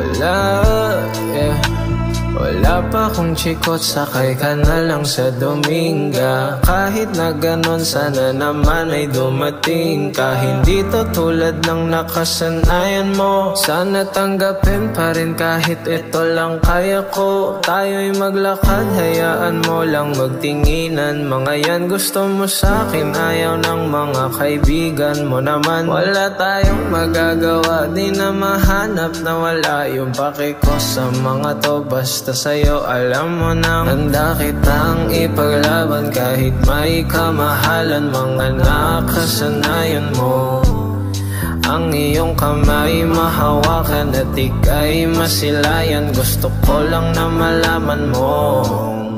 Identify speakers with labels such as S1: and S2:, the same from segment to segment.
S1: wala, yeah. Wala pa akong chikot, sakay ka na lang sa Dominga. Kahit na ganon, sana naman ay dumating ka. Hindi to tulad ng nakasanayan mo. Sana tanggapin pa rin kahit ito lang kaya ko. Tayo'y maglakad, hayaan mo lang magtinginan. Mga yan gusto mo sa'kin, ayaw ng mga kaibigan mo naman. Wala tayong magagawa, di na mahanap na wala yung pake ko sa mga to. Basta sa'yo alam mo nang handa kitang ipaglaban. Kahit may kamahalan, mga nakasanayan mo. Ang iyong kamay mahawakan at ika'y masilayan. Gusto ko lang na malaman mo,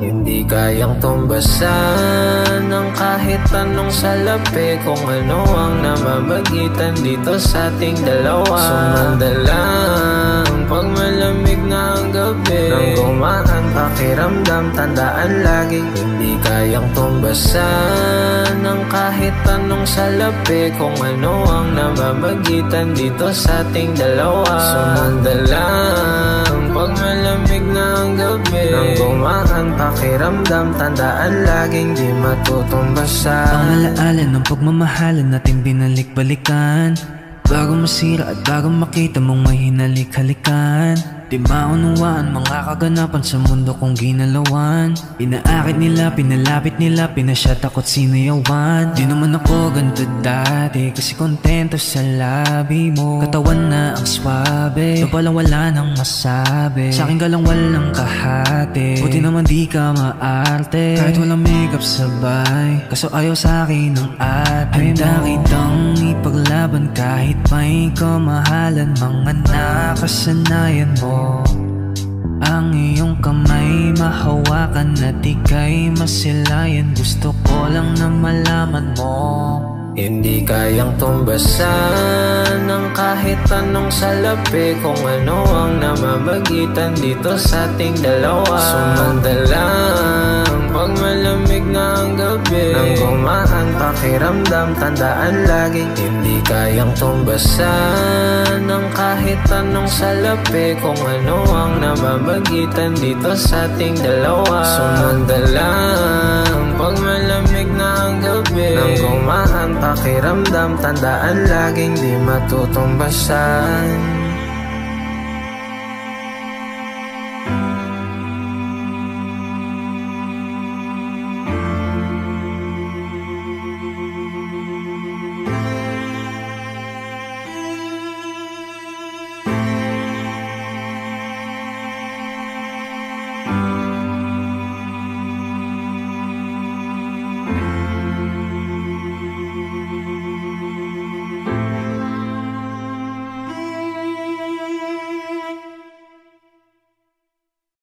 S1: hindi kayang tumbasan ng kahit anong salapi. Kung ano ang namamagitan dito sa ating dalawa. Sumanda lang pag malamig na ang gabi, nang gumaan pakiramdam, tandaan lagi. Hindi kayang tumbasan ng kahit anong salapi. Kung ano ang namamagitan dito sa ating dalawa. Sumanda lang pag malamig na ang gabi, nang gumaan pakiramdam, tandaan laging di matutumbasan.
S2: Ang alaala ng pagmamahalan natin binalik-balikan. Bago masira at bago makita mong may hinalik-halikan. Di maunawaan mga kaganapan sa mundo kong ginalawan. Inaakit nila, pinalapit nila, pinasyat ako't sinayawan. Di naman ako ganito dati, kasi kontento sa labi mo. Katawan na ang swabe, ito pala wala nang masabi. Sa'kin ka lang walang kahati, buti naman di ka maarte. Kahit walang makeup sabay, kaso ayaw sa'kin ng ate. Handa kitang ipaglaban kahit may kamahalan. Mga nakasanayan mo, ang iyong kamay mahawakan at ika'y masilayan. Gusto ko lang na malaman mo,
S1: hindi kayang tumbasan ng kahit anong salapi. Kung ano ang namamagitan dito sa ating dalawa. Sumanda lang pag malamig na ang gabi, nang gumaan pakiramdam, tandaan lagi. Hindi kayang tumbasan ng kahit anong salapi. Kung ano ang namamagitan dito sa ating dalawa. Sumanda lang pag malamig na ang gabi, nang gumaan pakiramdam, tandaan laging di matutumbasan.